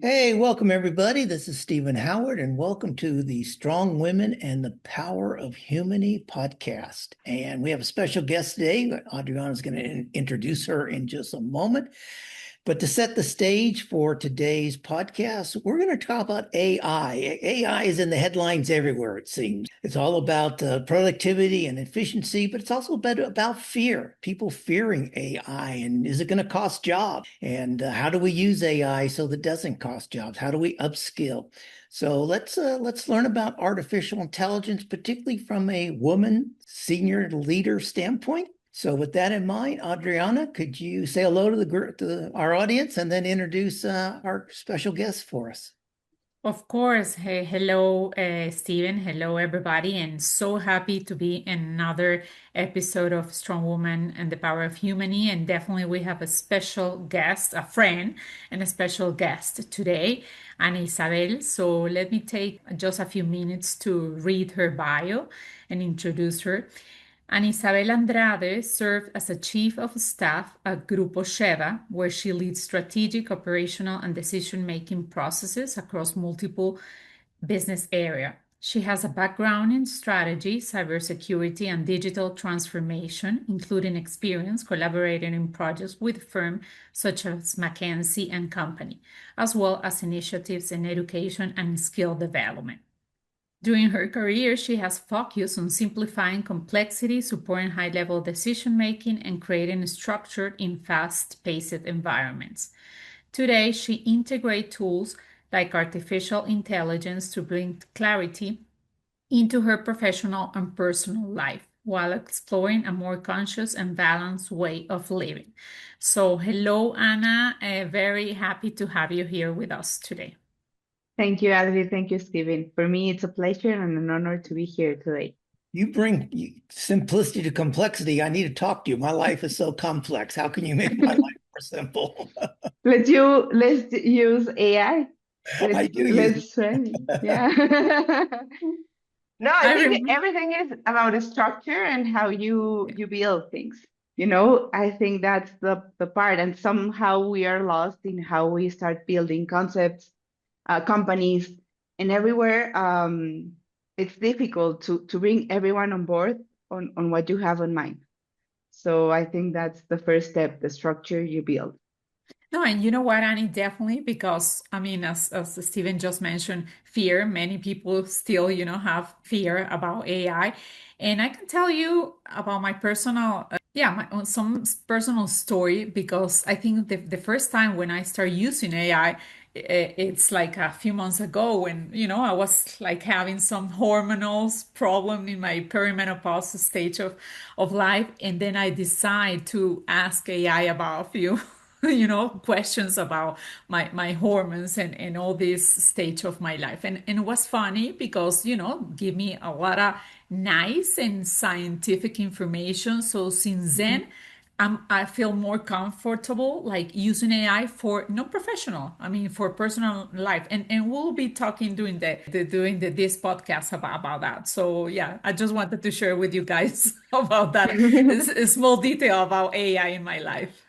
Hey, welcome everybody. This is Stephen Howard, and welcome to the Strong Women and the Power of Humany podcast. And we have a special guest today. Adriana is going to introduce her in just a moment. But to set the stage for today's podcast, we're going to talk about AI. AI is in the headlines everywhere, it seems. It's all about productivity and efficiency, but it's also about fear, people fearing AI. And is it going to cost jobs? And how do we use AI so that it doesn't cost jobs? How do we upskill? So let's learn about artificial intelligence, particularly from a woman senior leader standpoint. So with that in mind, Adriana, could you say hello to our audience and then introduce our special guest for us? Of course. Hey, hello, Stephen. Hello, everybody. And so happy to be in another episode of Strong Woman and the Power of Humany. And definitely, we have a special guest, a friend, and a special guest today, Ana Isabel. So let me take just a few minutes to read her bio and introduce her. Ana Isabel Andrade served as a chief of staff at Grupo Sheva, where she leads strategic, operational, and decision-making processes across multiple business areas. She has a background in strategy, cybersecurity, and digital transformation, including experience collaborating in projects with firms such as McKinsey and Company, as well as initiatives in education and skill development. During her career, she has focused on simplifying complexity, supporting high-level decision-making, and creating structured in fast-paced environments. Today, she integrates tools like artificial intelligence to bring clarity into her professional and personal life while exploring a more conscious and balanced way of living. So, hello, Ana. Very happy to have you here with us today. Thank you, Adri. Thank you, Stephen. For me, it's a pleasure and an honor to be here today. You bring simplicity to complexity. I need to talk to you. My life is so complex. How can you make my life more simple? Let's use AI. I do use Let's try. Yeah. No, I I think remember. everything is about a structure and how you build things. You know, I think that's the part, and somehow we are lost in how we start building concepts, companies, and everywhere. It's difficult to bring everyone on board on what you have in mind. So I think that's the first step, the structure you build. No, and you know what, Annie, definitely, because I mean, as Stephen just mentioned, fear, many people still, have fear about AI. And I can tell you about my personal, some personal story, because I think the first time when I started using AI, it's like a few months ago when, I was like having some hormonal problem in my perimenopause stage of life. And then I decide to ask AI about a few questions about my hormones and all this stage of my life. And it was funny because, give me a lot of nice and scientific information. So since Mhm. then, I feel more comfortable like using AI for not professional, I mean for personal life. And we'll be talking during this podcast about that. So yeah, I just wanted to share with you guys about that a small detail about AI in my life.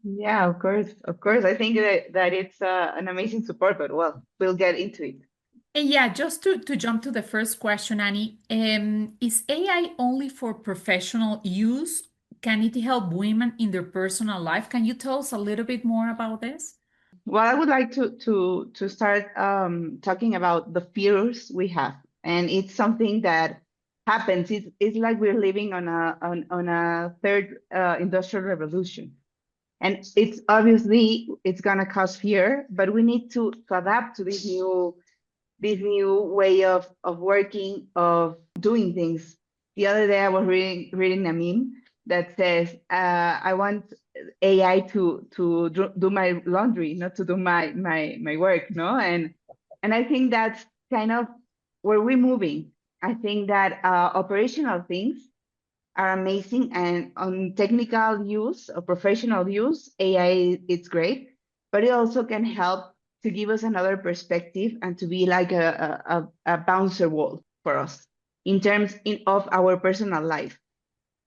Yeah, of course, of course. I think that it's an amazing support, but well, we'll get into it. And yeah, just to jump to the first question, Annie, is AI only for professional use? Can it help women in their personal life? Can you tell us a little bit more about this? Well, I would like to start talking about the fears we have, and it's something that happens. It's like we're living on a third industrial revolution, and it's obviously it's gonna cause fear, but we need to adapt to this new way of working, of doing things. The other day I was reading a meme that says, I want AI to do my laundry, not to do my work, no? And I think that's kind of where we're moving. I think that operational things are amazing, and on technical use or professional use, AI it's great, but it also can help to give us another perspective and to be like a bouncer wall for us in terms of our personal life.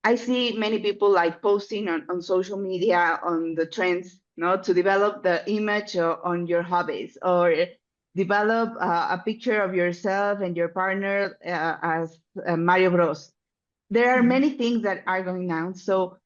I see many people like posting on social media on the trends no, to develop the image on your hobbies, or develop a picture of yourself and your partner as Mario Bros. There are many things that are going on. So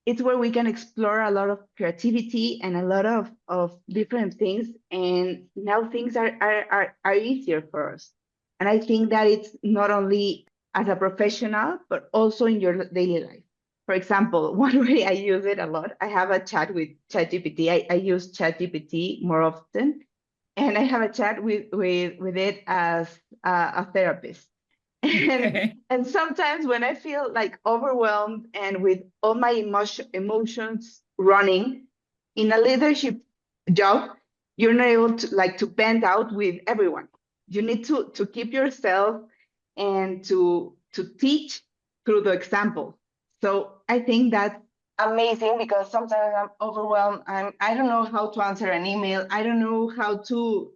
it's where we can explore a lot of creativity and a lot of different things. And now things are easier for us. And I think that it's not only as a professional, but also in your daily life. For example, one way I use it a lot, I have a chat with ChatGPT. I use ChatGPT more often. And I have a chat with it as a therapist. Okay. And sometimes when I feel like overwhelmed and with all my emotions running in a leadership job, you're not able to vent out with everyone. You need to keep yourself and to teach through the example. So I think that's amazing, because sometimes I'm overwhelmed. I don't know how to answer an email. I don't know how to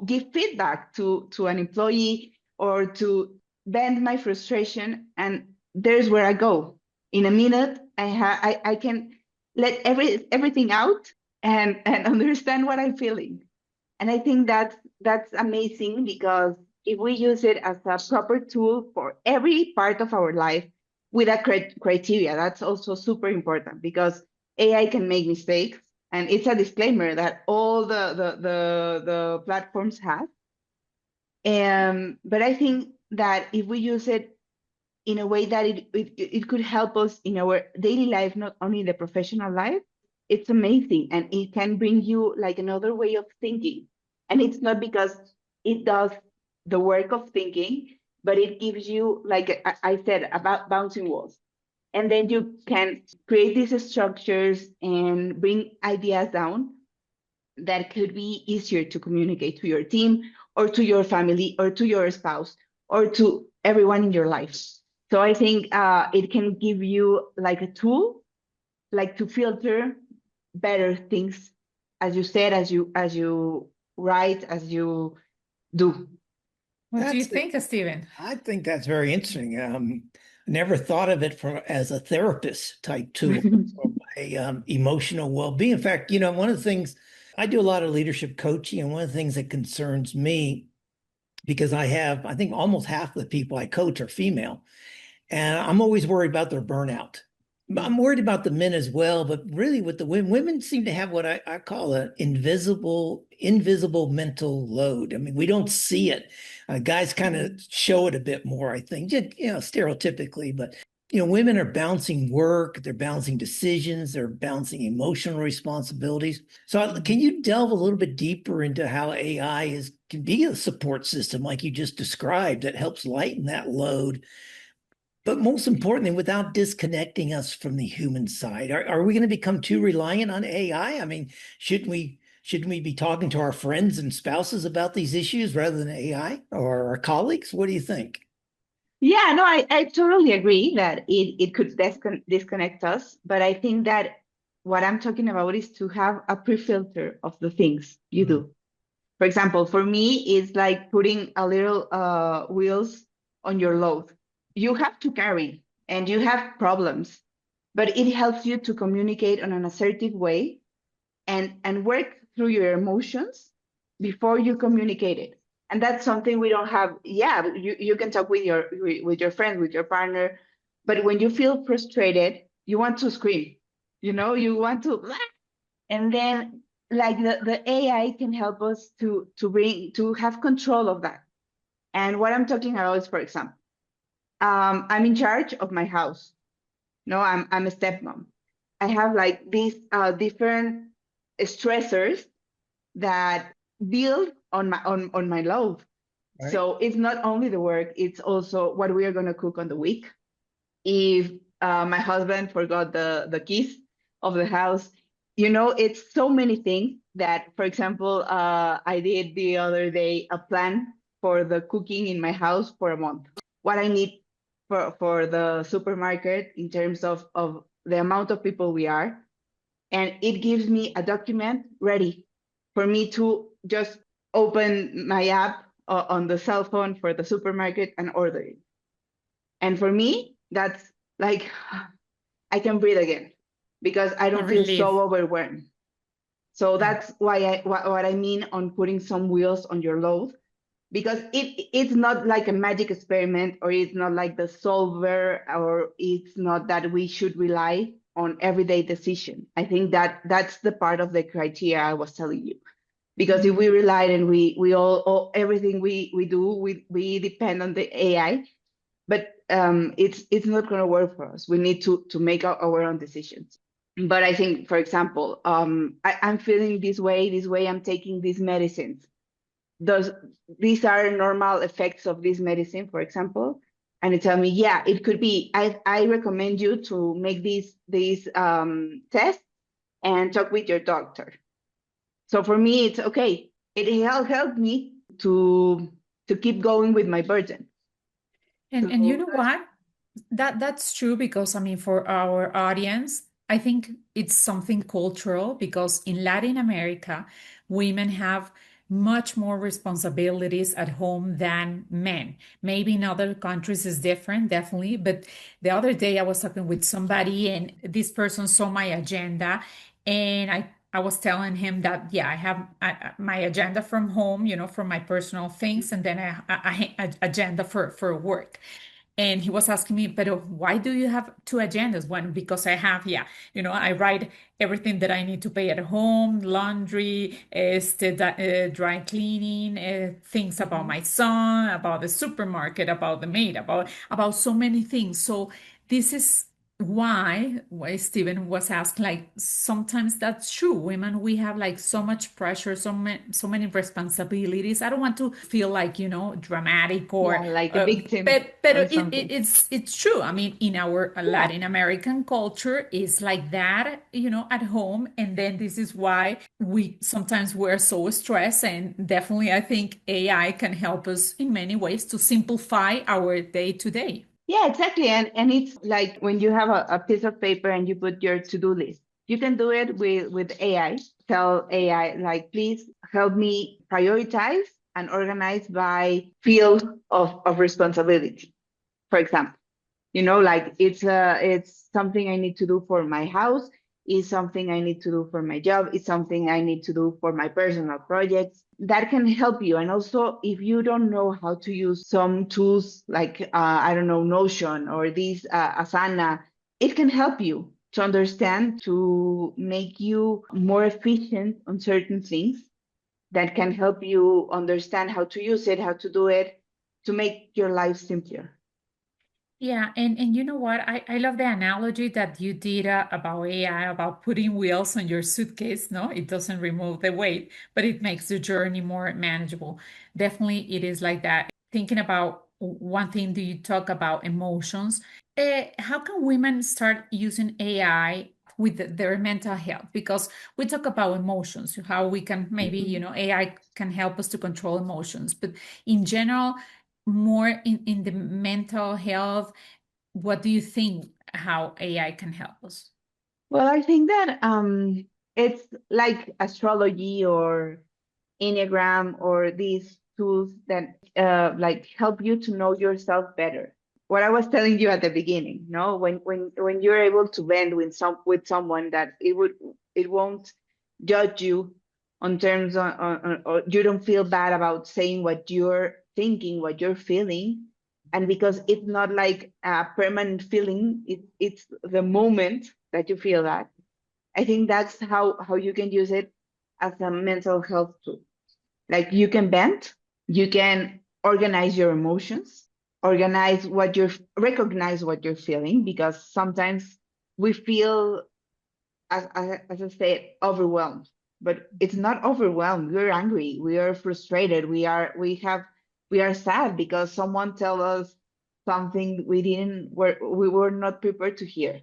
give feedback to an employee, or to vent my frustration. And there's where I go. In a minute, I can let everything out and understand what I'm feeling. And I think that's amazing, because if we use it as a proper tool for every part of our life with a criteria, that's also super important, because AI can make mistakes. And it's a disclaimer that all the platforms have. But I think that if we use it in a way that it could help us in our daily life, not only the professional life, it's amazing. And it can bring you like another way of thinking. And it's not because it does the work of thinking, but it gives you, like I said, about bouncing walls. And then you can create these structures and bring ideas down that could be easier to communicate to your team, or to your family, or to your spouse, or to everyone in your life. So I think it can give you like a tool, like to filter better things, as you said, as you write, as you do. What do you That's the, think, Stephen? I think that's very interesting. Never thought of it as a therapist type tool for my emotional well-being. In fact, one of the things I do a lot of leadership coaching, and one of the things that concerns me, because I think almost half the people I coach are female, and I'm always worried about their burnout. I'm worried about the men as well, but really with the women seem to have what I call an invisible mental load. I mean, we don't see it. Guys kind of show it a bit more, I think, just, stereotypically, but women are bouncing work, they're bouncing decisions, they're bouncing emotional responsibilities. So can you delve a little bit deeper into how AI can be a support system like you just described that helps lighten that load, but most importantly, without disconnecting us from the human side? Are we going to become too reliant on AI? I mean, shouldn't we be talking to our friends and spouses about these issues rather than AI, or our colleagues? What do you think? Yeah, no, I totally agree that it could disconnect us. But I think that what I'm talking about is to have a pre-filter of the things you do. For example, for me, it's like putting a little wheels on your load. You have to carry, and you have problems, but it helps you to communicate on an assertive way, and work through your emotions before you communicate it. And that's something we don't have. Yeah, you can talk with your friend, with your partner, but when you feel frustrated, you want to scream, you want to, and then like the AI can help us to have control of that. And what I'm talking about is, for example, I'm in charge of my house. No, I'm a stepmom. I have like these different stressors that build on my load. Right. So it's not only the work, it's also what we are going to cook on the week. If my husband forgot the keys of the house, it's so many things that, for example, I did the other day a plan for the cooking in my house for a month. What I need for the supermarket in terms of the amount of people we are. And it gives me a document ready for me to just open my app on the cell phone for the supermarket and order it. And for me, that's like, I can breathe again, because I A don't feel relief. so overwhelmed. So that's why what I mean on putting some wheels on your load, because it's not like a magic experiment, or it's not like the solver, or it's not that we should rely on everyday decision. I think that that's the part of the criteria I was telling you. Because if we rely and we all everything we do, we depend on the AI, but it's not going to work for us. We need to make our own decisions. But I think, for example, I'm feeling this way, I'm taking these medicines. These are normal effects of this medicine, for example? And it tell me, yeah, it could be. I recommend you to make these tests and talk with your doctor. So for me, it's okay. It helped me to keep going with my burden. And you know what? That's true, because I mean, for our audience, I think it's something cultural, because in Latin America, women have much more responsibilities at home than men. Maybe in other countries is different, definitely. But the other day I was talking with somebody, and this person saw my agenda, and I was telling him that, yeah, I have my agenda from home, from my personal things, and then I agenda for work. And he was asking me, but why do you have two agendas? One, because I have, yeah, I write everything that I need to pay at home, laundry, dry cleaning, things about my son, about the supermarket, about the maid, about so many things. So this is why Stephen was asked, like, sometimes that's true. Women, we have like so much pressure, so many responsibilities. I don't want to feel like, dramatic or like a victim but or something. it's true. I mean, in our Yeah. Latin American culture, it's like that, at home. And then this is why we're so stressed. And definitely, I think AI can help us in many ways to simplify our day to day. Yeah, exactly. And it's like when you have a piece of paper and you put your to-do list. You can do it with AI. Tell AI, like, please help me prioritize and organize by field of responsibility, for example. Like it's something I need to do for my house, it's something I need to do for my job, it's something I need to do for my personal projects. That can help you. And also, if you don't know how to use some tools like I don't know, Notion or these Asana, it can help you to understand, to make you more efficient on certain things, that can help you understand how to use it, how to do it, to make your life simpler. Yeah, and you know what? I love the analogy that you did about AI, about putting wheels on your suitcase. No, it doesn't remove the weight, but it makes the journey more manageable. Definitely, it is like that. Thinking about one thing, do you talk about emotions? How can women start using AI with their mental health? Because we talk about emotions, how we can maybe, AI can help us to control emotions, but in general, more in the mental health, what do you think how AI can help us? Well, I think that it's like astrology or Enneagram or these tools that like help you to know yourself better. What I was telling you at the beginning, no, when you're able to bend with someone, that it won't judge you on terms or you don't feel bad about saying what you're thinking, what you're feeling. And because it's not like a permanent feeling, it's the moment that you feel that. I think that's how you can use it as a mental health tool. Like you can bend, you can organize your emotions, recognize what you're feeling, because sometimes we feel, as I said, overwhelmed. But it's not overwhelmed. We're angry, we are frustrated, we are sad because someone tell us something we were not prepared to hear.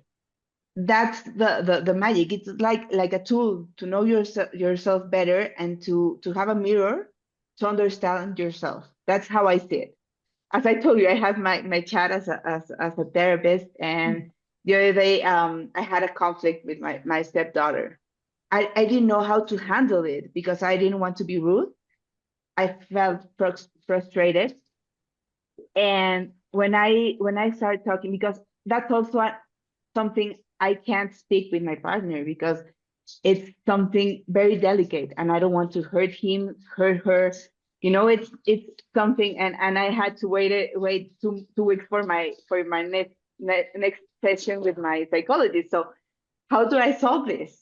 That's the magic. It's like a tool to know yourself better, and to have a mirror to understand yourself. That's how I see it. As I told you, I have my chat as a therapist, and the other day I had a conflict with my stepdaughter. I didn't know how to handle it because I didn't want to be rude. I felt frustrated. And when I started talking, because that's also something I can't speak with my partner, because it's something very delicate, and I don't want to hurt him, hurt her. It's something, and I had to wait 2 weeks for my next session with my psychologist. So how do I solve this?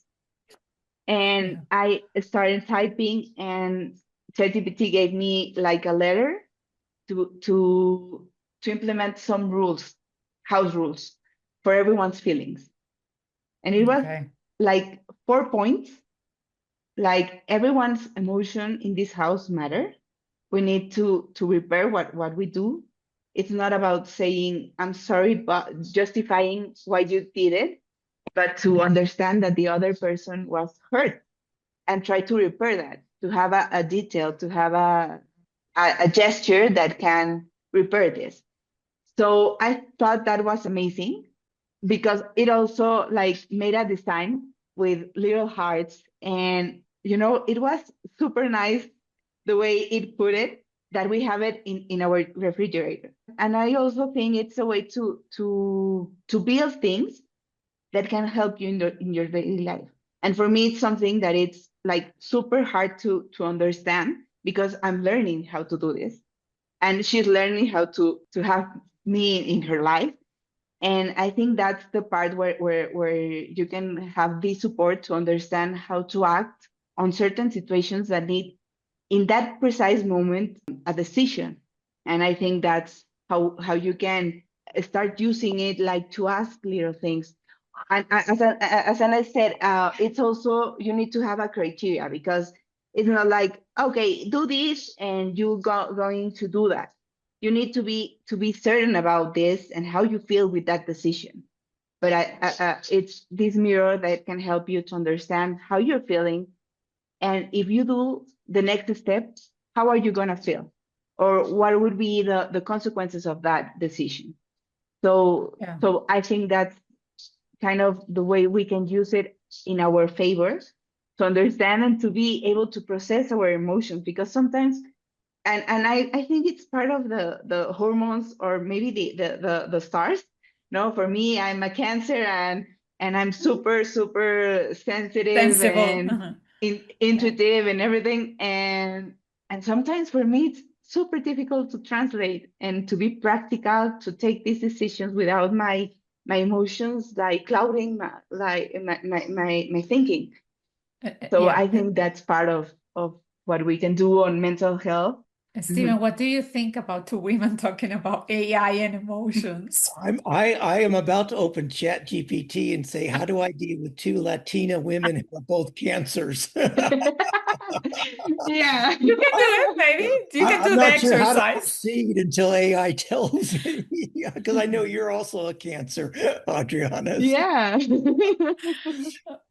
And I started typing, and ChatGPT gave me like a letter to implement some rules, house rules for everyone's feelings. And it was like 4 points, like everyone's emotion in this house matter. We need to repair what we do. It's not about saying, I'm sorry, but justifying why you did it, but to understand that the other person was hurt and try to repair that, to have a detail, to have a gesture that can repair this. So I thought that was amazing, because it also like made a design with little hearts, and it was super nice the way it put it, that we have it in our refrigerator. And I also think it's a way to build things that can help you in your daily life. And for me, it's something that it's like super hard to understand, because I'm learning how to do this, and she's learning how to have me in her life. And I think that's the part where you can have the support to understand how to act on certain situations that need, in that precise moment, a decision. And I think that's how you can start using it, like to ask little things. And as I said, it's also, you need to have a criteria, because it's not like, okay, do this and you're going to do that. You need to be certain about this and how you feel with that decision. But it's this mirror that can help you to understand how you're feeling, and if you do the next step, how are you gonna feel, or what would be the consequences of that decision? So I think that's kind of the way we can use it in our favor, to understand and to be able to process our emotions, because sometimes, and I think it's part of the hormones, or maybe the stars. No, for me, I'm a Cancer, and I'm super sensitive, Sensible. and intuitive, and everything, and sometimes for me it's super difficult to translate and to be practical, to take these decisions without my emotions like clouding my thinking. So I think that's part of what we can do on mental health. Steven, what do you think about two women talking about AI and emotions? I am about to open Chat GPT and say, how do I deal with two Latina women who are both cancers? Yeah. You can do it, maybe. You can do I'm the not sure how to exercise. proceed until AI tells me, because I know you're also a Cancer, Adriana. Yeah.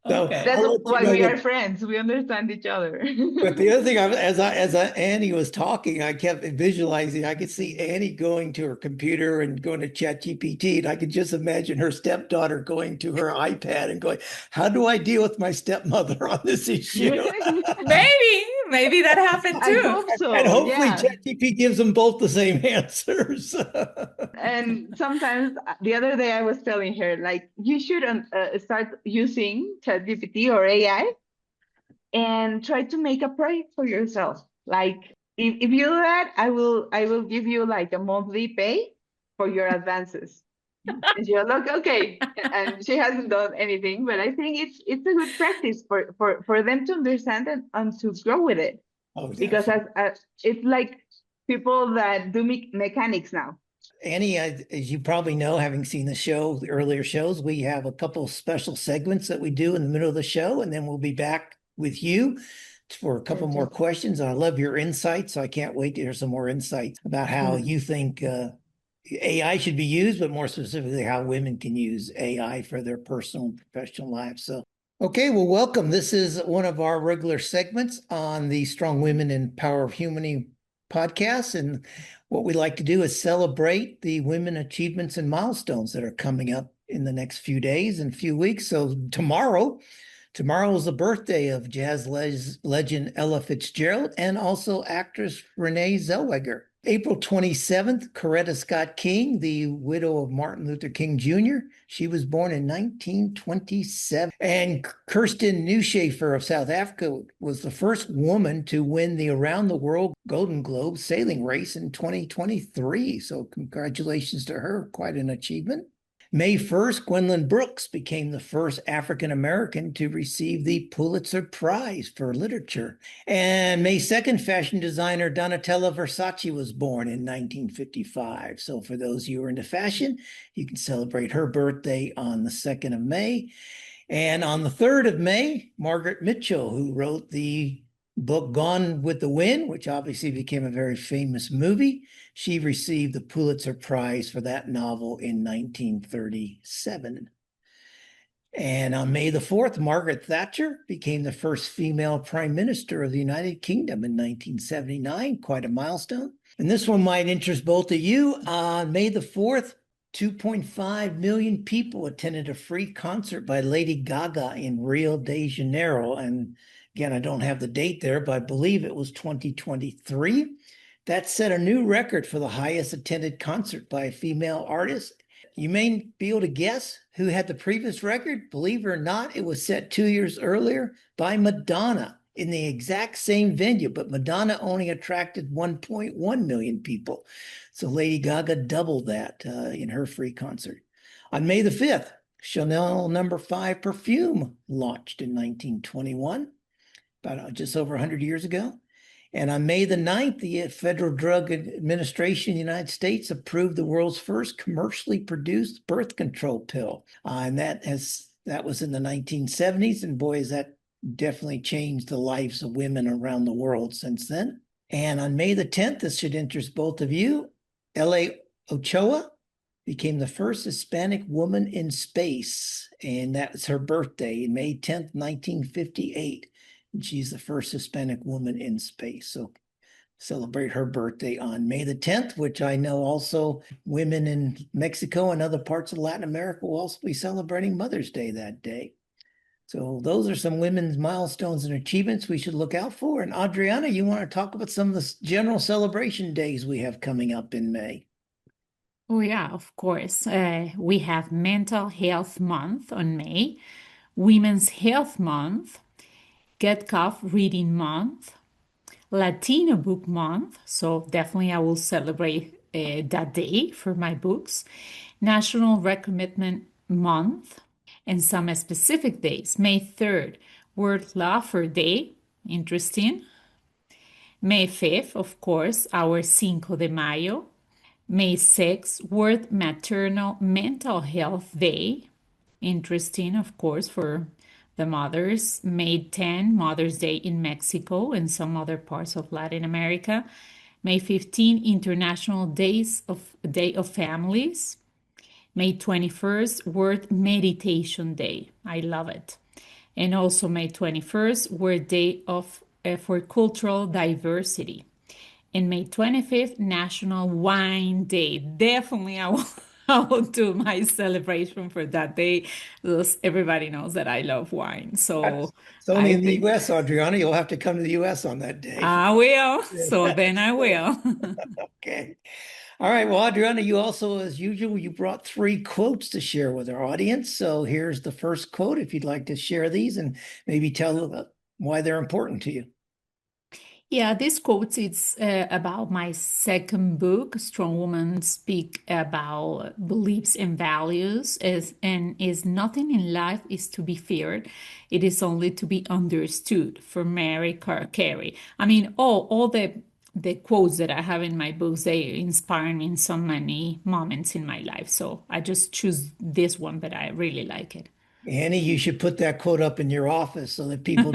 So Okay. That's I'll let you why know we that. are friends. We understand each other. But the other thing, as Annie was talking, I kept visualizing. I could see Annie going to her computer and going to ChatGPT, and I could just imagine her stepdaughter going to her iPad and going, "How do I deal with my stepmother on this issue?" Maybe that happened I too. hope so. And hopefully, Yeah. ChatGPT gives them both the same answers. And sometimes the other day I was telling her, like, you should start using ChatGPT or AI and try to make a project for yourself. Like, if you do that, I will give you like a monthly pay for your advances. And you're like, okay. And she hasn't done anything, but I think it's a good practice for them to understand and to grow with it. Oh, Because as it's like people that do mechanics now. Annie, as you probably know, having seen the show, the earlier shows, we have a couple of special segments that we do in the middle of the show, and then we'll be back with you for a couple more questions. I love your insights, so I can't wait to hear some more insights about how you think AI should be used, but more specifically, how women can use AI for their personal and professional lives. So, okay, well, welcome. This is one of our regular segments on the Strong Women and Power of Humany podcast. And what we like to do is celebrate the women achievements and milestones that are coming up in the next few days and few weeks. So tomorrow is the birthday of jazz legend Ella Fitzgerald and also actress Renee Zellweger. April 27th, Coretta Scott King, the widow of Martin Luther King Jr. She was born in 1927. And Kirsten Newshafer of South Africa was the first woman to win the Around the World Golden Globe sailing race in 2023. So congratulations to her, quite an achievement. May 1st, Gwendolyn Brooks became the first African American to receive the Pulitzer Prize for Literature. And May 2nd, fashion designer Donatella Versace was born in 1955. So for those of you who are into fashion, you can celebrate her birthday on the 2nd of May. And on the 3rd of May, Margaret Mitchell, who wrote the book Gone with the Wind, which obviously became a very famous movie, she received the Pulitzer Prize for that novel in 1937. And on May the 4th, Margaret Thatcher became the first female prime minister of the United Kingdom in 1979, quite a milestone. And this one might interest both of you. On May the 4th, 2.5 million people attended a free concert by Lady Gaga in Rio de Janeiro. And again, I don't have the date there, but I believe it was 2023. That set a new record for the highest attended concert by a female artist. You may be able to guess who had the previous record. Believe it or not, it was set 2 years earlier by Madonna in the exact same venue, but Madonna only attracted 1.1 million people. So Lady Gaga doubled that in her free concert. On May the 5th, Chanel No. 5 perfume launched in 1921, about just over 100 years ago. And on May the 9th, the Federal Drug Administration in the United States approved the world's first commercially produced birth control pill. And that was in the 1970s. And boy, has that definitely changed the lives of women around the world since then. And on May the 10th, this should interest both of you, L.A. Ochoa became the first Hispanic woman in space. And that was her birthday, May 10th, 1958. And she's the first Hispanic woman in space. So celebrate her birthday on May the 10th, which I know also women in Mexico and other parts of Latin America will also be celebrating Mother's Day that day. So those are some women's milestones and achievements we should look out for. And Adriana, you want to talk about some of the general celebration days we have coming up in May? Oh, yeah, of course. We have Mental Health Month on May, Women's Health Month, Get Cough Reading Month, Latino Book Month. So definitely I will celebrate that day for my books. National Recommitment Month, and some specific days. May 3rd, World Laugher Day. Interesting. May 5th, of course, our Cinco de Mayo. May 6th, World Maternal Mental Health Day. Interesting, of course, for the mothers. May 10, Mother's Day in Mexico and some other parts of Latin America. May 15, International Day of Families. May 21st, World Meditation Day. I love it. And also May 21st, World Day for Cultural Diversity. And May 25th, National Wine Day. Definitely I will do my celebration for that day because everybody knows that I love wine. So It's only in the US, Adriana. You'll have to come to the US on that day. I will. So then I will. Okay. All right. Well, Adriana, you also, as usual, you brought 3 quotes to share with our audience. So here's the first quote, if you'd like to share these and maybe tell why they're important to you. Yeah, this quote it's about my second book, Strong Women Speak About Beliefs and Values, is nothing in life is to be feared. It is only to be understood, from Mary Carey. I mean, all the quotes that I have in my books, they inspire me in so many moments in my life. So I just choose this one, but I really like it. Annie, you should put that quote up in your office so that people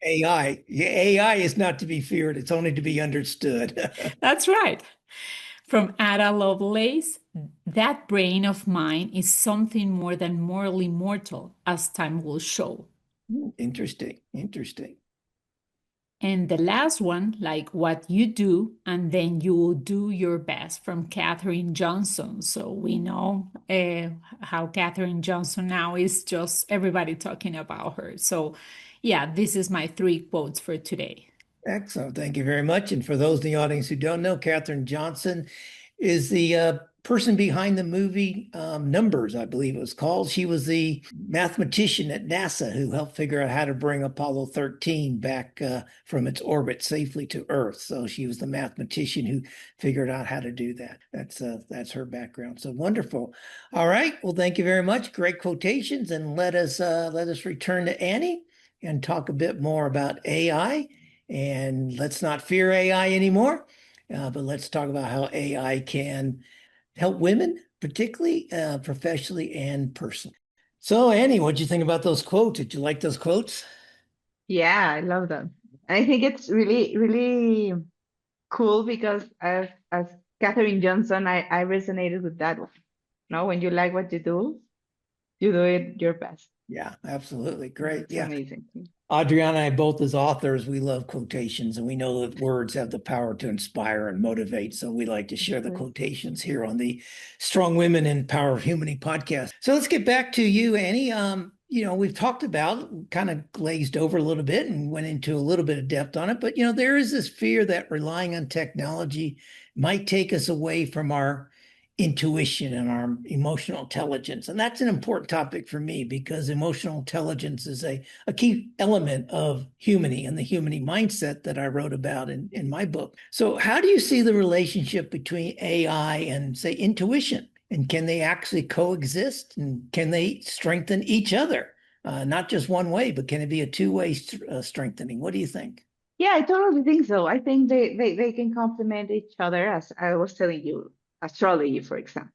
AI is not to be feared. It's only to be understood. That's right. From Ada Lovelace, that brain of mine is something more than morally mortal, as time will show. Interesting. Interesting. And the last one, like what you do, and then you will do your best, from Katherine Johnson. So we know how Katherine Johnson now is just everybody talking about her. So yeah, this is my 3 quotes for today. Excellent. Thank you very much. And for those in the audience who don't know, Katherine Johnson is the person behind the movie Numbers, I believe it was called. She was the mathematician at NASA who helped figure out how to bring Apollo 13 back from its orbit safely to Earth. So she was the mathematician who figured out how to do that. That's her background. So wonderful. All right. Well, thank you very much. Great quotations, and let us return to Annie and talk a bit more about AI. And let's not fear AI anymore, but let's talk about how AI can help women, particularly professionally and personally. So, Annie, what do you think about those quotes? Did you like those quotes? Yeah, I love them. I think it's really, really cool because as Katherine Johnson, I resonated with that one. No, when you like what you do it your best. Yeah, absolutely. Great. It's Yeah. amazing. Adriana and I, both as authors, we love quotations, and we know that words have the power to inspire and motivate. So we like to share the Right. quotations here on the Strong Women and Power of Humany podcast. So let's get back to you, Annie. We've talked about, kind of glazed over a little bit and went into a little bit of depth on it, but there is this fear that relying on technology might take us away from our intuition and our emotional intelligence. And that's an important topic for me because emotional intelligence is a key element of humany and the humany mindset that I wrote about in my book. So, how do you see the relationship between AI and, say, intuition? And can they actually coexist? And can they strengthen each other? Not just one way, but can it be a two-way strengthening? What do you think? Yeah, I totally think so. I think they can complement each other, as I was telling you, astrology, for example.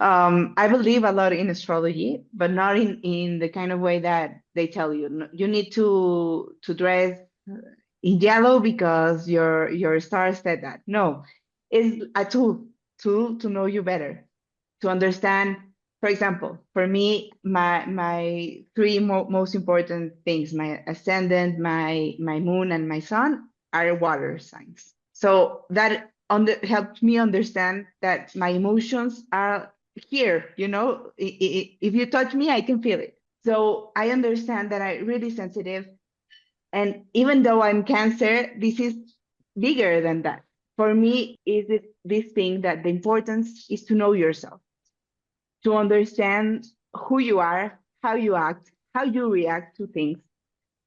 I believe a lot in astrology, but not in the kind of way that they tell you. You need to dress in yellow because your star said that. No, it's a tool to know you better, to understand. For example, for me, my three most important things, my ascendant, my moon, and my sun, are water signs. So that helped me understand that my emotions are here. If you touch me, I can feel it. So I understand that I'm really sensitive, and even though I'm Cancer, this is bigger than that. For me, is this thing that the importance is to know yourself, to understand who you are, how you act, how you react to things.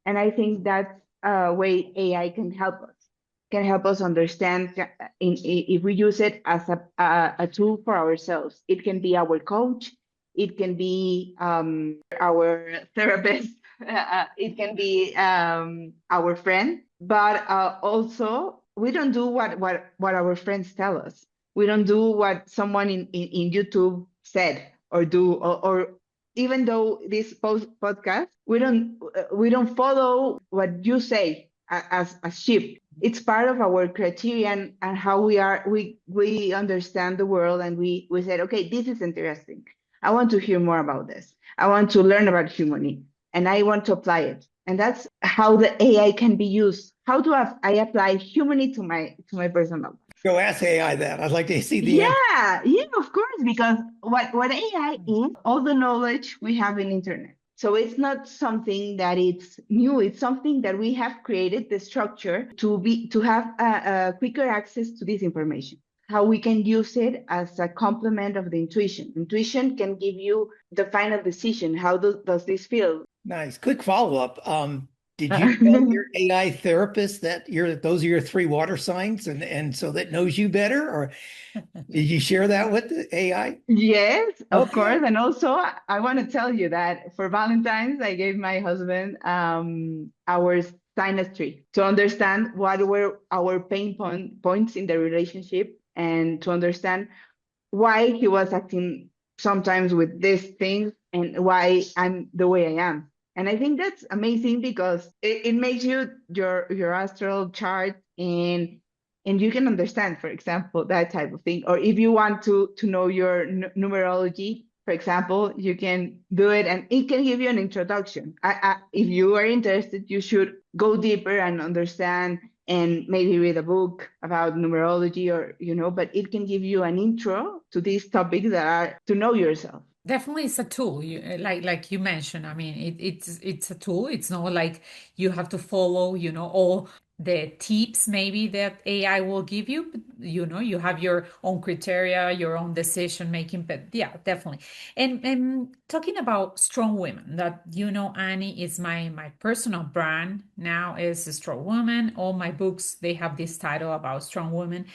And I think that's a way AI can help us understand if we use it as a tool for ourselves. It can be our coach, it can be our therapist, it can be our friend, but also we don't do what our friends tell us. We don't do what someone in YouTube said or do, or even though this podcast, we don't follow what you say as sheep. It's part of our criterion and how we understand the world, and we said, okay, this is interesting. I want to hear more about this. I want to learn about humani, and I want to apply it. And that's how the AI can be used. How do I apply humani to my personal life? Go ask AI that. I'd like to see the answer. Yeah, of course, because what AI is, all the knowledge we have in internet. So it's not something that it's new. It's something that we have created the structure to have a quicker access to this information. How we can use it as a complement of the intuition. Intuition can give you the final decision. How does this feel? Nice. Quick follow-up. Did you tell your AI therapist that those are your three water signs and so that knows you better? Or did you share that with the AI? Yes, of Okay. course. And also, I want to tell you that for Valentine's, I gave my husband our synastry to understand what were our points in the relationship, and to understand why he was acting sometimes with these things and why I'm the way I am. And I think that's amazing because it makes your astral chart, and you can understand, for example, that type of thing. Or if you want to know your numerology, for example, you can do it, and it can give you an introduction. If you are interested, you should go deeper and understand, and maybe read a book about numerology, or but it can give you an intro to these topics that are to know yourself. Definitely, it's a tool. Like you mentioned. I mean, it's a tool. It's not like you have to follow, all the tips maybe that AI will give you, but you have your own criteria, your own decision making, but yeah, definitely. And talking about strong women, that Annie is my personal brand now, is a strong woman. All my books, they have this title about strong women.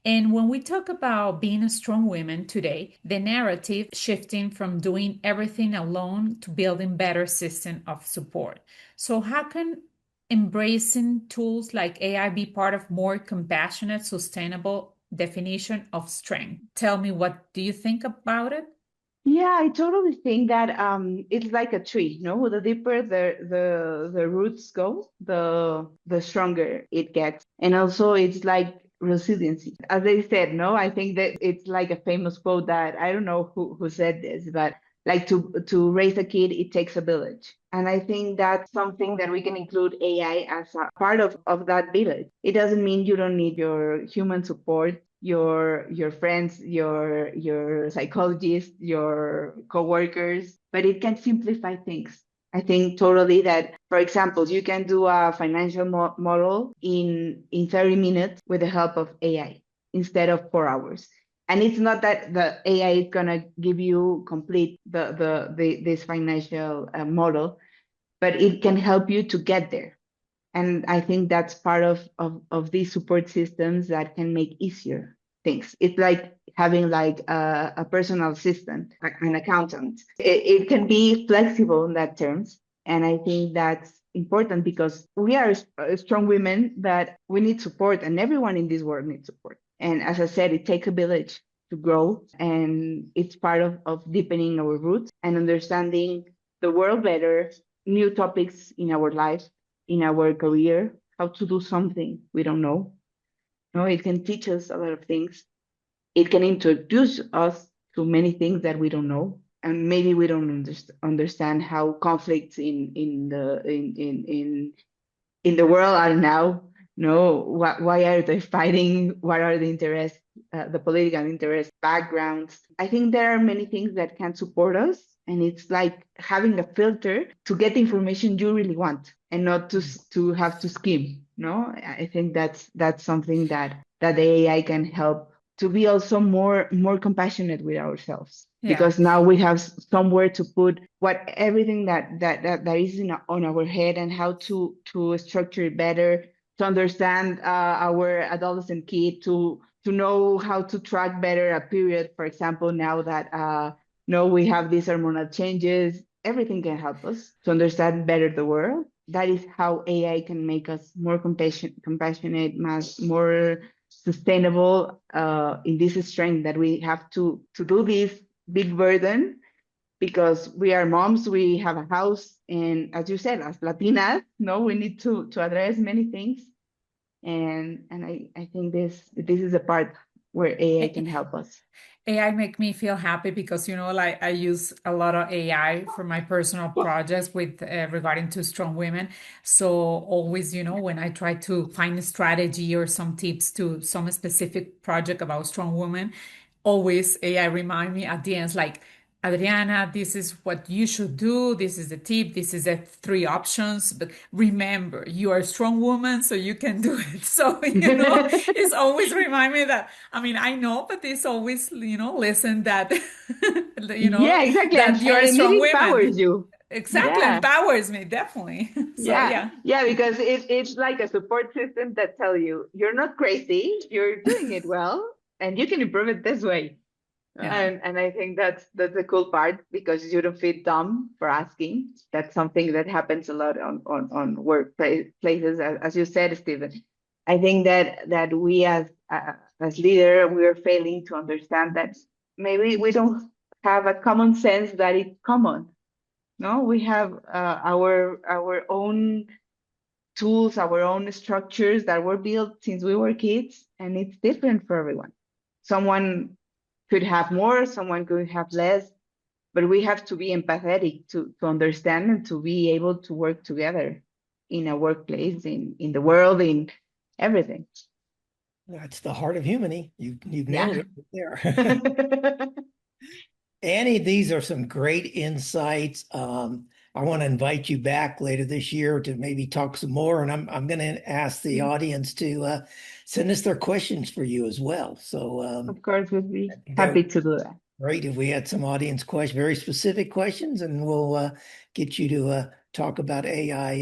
And when we talk about being a strong woman today, the narrative shifting from doing everything alone to building better system of support. So how can embracing tools like AI be part of more compassionate, sustainable definition of strength? Tell me, what do you think about it? Yeah, I totally think that it's like a tree, no? The deeper the roots go, the stronger it gets. And also it's like resiliency. As they said, no, I think that it's like a famous quote that I don't know who said this, but like to raise a kid, it takes a village. And I think that's something that we can include AI as a part of that village. It doesn't mean you don't need your human support, your friends, your psychologists, your coworkers, but it can simplify things. I think totally that, for example, you can do a financial model in 30 minutes with the help of AI instead of 4 hours. And it's not that the AI is gonna give you complete this financial model, but it can help you to get there. And I think that's part of these support systems that can make easier things. It's like having like a personal assistant, an accountant. It can be flexible in that terms. And I think that's important because we are strong women, but we need support, and everyone in this world needs support. And as I said, it takes a village to grow, and it's part of deepening our roots and understanding the world better, new topics in our life, in our career, how to do something we don't know. No, it can teach us a lot of things. It can introduce us to many things that we don't know, and maybe we don't understand how conflicts in the world are now. No, why are they fighting? What are the interests, the political interest backgrounds? I think there are many things that can support us, and it's like having a filter to get the information you really want, and not to have to skim. No, I think that's something that the AI can help to be also more compassionate with ourselves, Yeah. because now we have somewhere to put what everything that is on our head, and how to structure it better, to understand our adolescent kid, to know how to track better a period, for example, now that no, we have these hormonal changes. Everything can help us to understand better the world. That is how AI can make us more compassionate, more sustainable in this strength that we have to do this big burden, because we are moms, we have a house, and as you said, as Latinas, no, we need to address many things, and I think this is a part where AI can help us. AI make me feel happy because like I use a lot of AI for my personal projects with regarding to strong women. So always, when I try to find a strategy or some tips to some specific project about strong women, always AI remind me at the end, like, Adriana, this is what you should do. This is the tip. This is the three options. But remember, you are a strong woman, so you can do it. So, it's always remind me that, I mean, I know, but it's always, listen that, Yeah, exactly, that you're a and it strong empowers woman. you. Exactly. Yeah. Empowers me, definitely. So, Yeah, yeah. yeah, because it's like a support system that tell you you're not crazy, you're doing it well, and you can improve it this way. Yeah. And I think that's the cool part, because you don't feel dumb for asking. That's something that happens a lot on workplaces, as you said, Stephen. I think that we as leader, we are failing to understand that maybe we don't have a common sense that it's common. No, we have our own tools, our own structures that were built since we were kids, and it's different for everyone. Someone could have more, someone could have less, but we have to be empathetic to understand and to be able to work together in a workplace, in the world, in everything. That's the heart of humany. You've nailed Yeah. it there. Annie, these are some great insights. I want to invite you back later this year to maybe talk some more, and I'm going to ask the audience to send us their questions for you as well. So Of course, we'd be I think that happy would to do that. be great if we had some audience questions, very specific questions, and we'll get you to talk about AI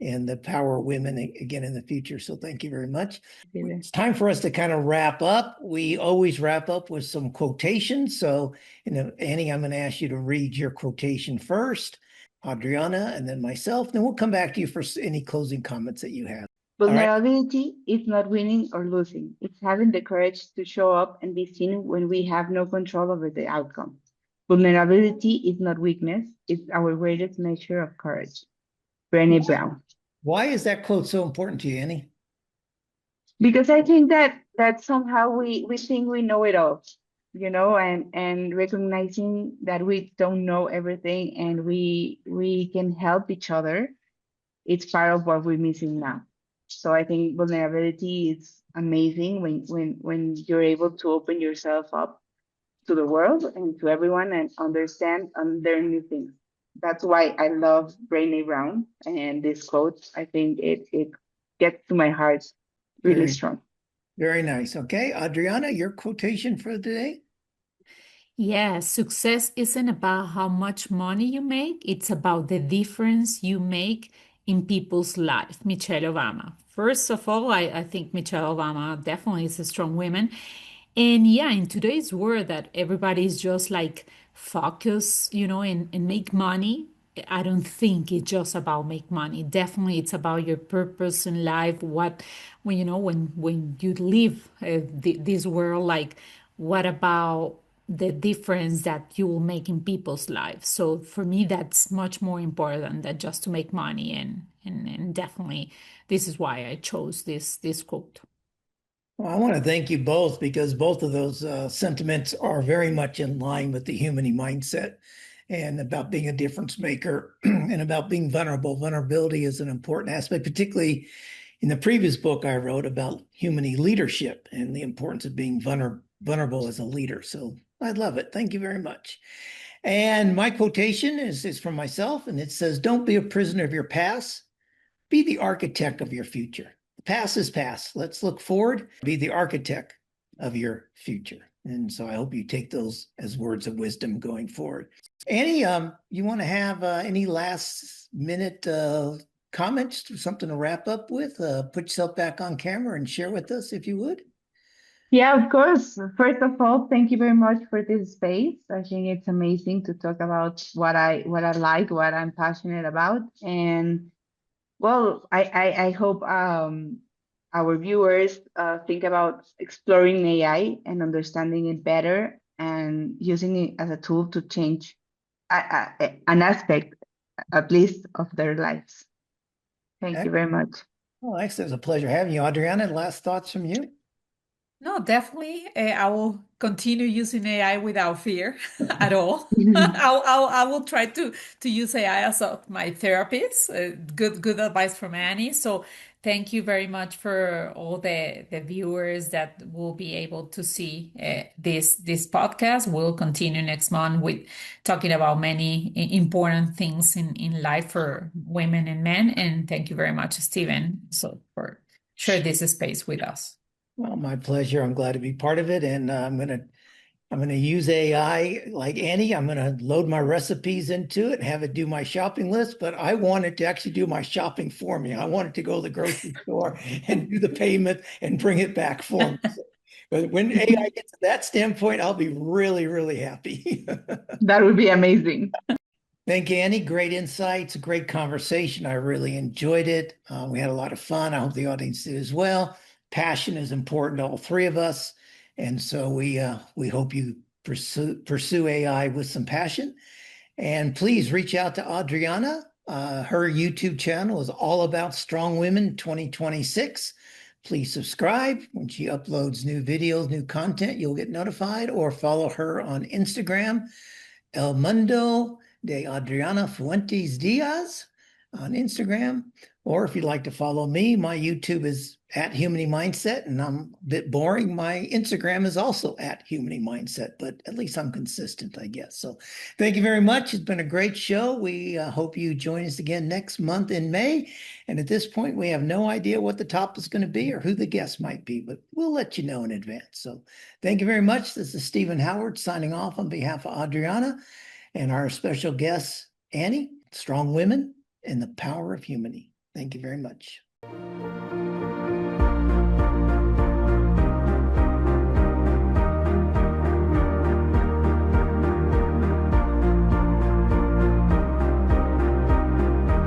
and the power of women again in the future. So thank you very much. It's time for us to kind of wrap up. We always wrap up with some quotations. So, Annie, I'm going to ask you to read your quotation first, Adriana, and then myself. Then we'll come back to you for any closing comments that you have. All right. Vulnerability is not winning or losing. It's having the courage to show up and be seen when we have no control over the outcome. Vulnerability is not weakness. It's our greatest measure of courage. Brené Brown. Why is that quote so important to you, Annie? Because I think that somehow we think we know it all, and recognizing that we don't know everything and we can help each other, it's part of what we're missing now. So I think vulnerability is amazing when you're able to open yourself up to the world and to everyone and understand and learn new things. That's why I love Brené Brown and this quote. I think it gets to my heart really strong. Very nice. Okay, Adriana, your quotation for today? Yeah, success isn't about how much money you make, it's about the difference you make in people's life. Michelle Obama. First of all, I think Michelle Obama definitely is a strong woman. And yeah, in today's world that everybody is just like focus, and make money. I don't think it's just about make money. Definitely, it's about your purpose in life. When you leave this world, like, what about the difference that you will make in people's lives? So for me, that's much more important than just to make money. And definitely, this is why I chose this quote. Well, I want to thank you both because both of those sentiments are very much in line with the human mindset and about being a difference maker and about being vulnerable. Vulnerability is an important aspect, particularly in the previous book I wrote about human leadership and the importance of being vulnerable as a leader. So I love it. Thank you very much. And my quotation is from myself, and it says, "Don't be a prisoner of your past. Be the architect of your future. The past is past. Let's look forward. Be the architect of your future." And so I hope you take those as words of wisdom going forward. Annie, you want to have any last minute comments, something to wrap up with? Put yourself back on camera and share with us if you would. Yeah, of course. First of all, thank you very much for this space. I think it's amazing to talk about what I like, what I'm passionate about. And well, I hope our viewers think about exploring AI and understanding it better and using it as a tool to change an aspect, at least, of their lives. Thank you very much. Well, excellent. It's a pleasure having you. Adriana, last thoughts from you? No, definitely. I will continue using AI without fear at all. I will try to use AI as my therapist. Good advice from Annie. So thank you very much for all the viewers that will be able to see this podcast. We'll continue next month with talking about many important things in life for women and men. And thank you very much, Stephen, so for share this space with us. Well, my pleasure. I'm glad to be part of it. And I'm gonna use AI like Annie. I'm gonna load my recipes into it and have it do my shopping list, but I want it to actually do my shopping for me. I want it to go to the grocery store and do the payment and bring it back for me. But when AI gets to that standpoint, I'll be really, really happy. That would be amazing. Thank you, Annie. Great insights, great conversation. I really enjoyed it. We had a lot of fun. I hope the audience did as well. Passion is important to all three of us. And so we hope you pursue AI with some passion. And please reach out to Adriana. Her YouTube channel is all about Strong Women 2026. Please subscribe. When she uploads new videos, new content, you'll get notified, or follow her on Instagram, El Mundo de Adriana Fuentes Diaz on Instagram, Or if you'd like to follow me, my YouTube is at Humany Mindset, and I'm a bit boring. My Instagram is also at Humany Mindset, but at least I'm consistent, I guess. So thank you very much. It's been a great show. We hope you join us again next month in May. And at this point, we have no idea what the topic is going to be or who the guest might be, but we'll let you know in advance. So thank you very much. This is Stephen Howard signing off on behalf of Adriana and our special guest, Annie, Strong Women and the Power of Humany. Thank you very much.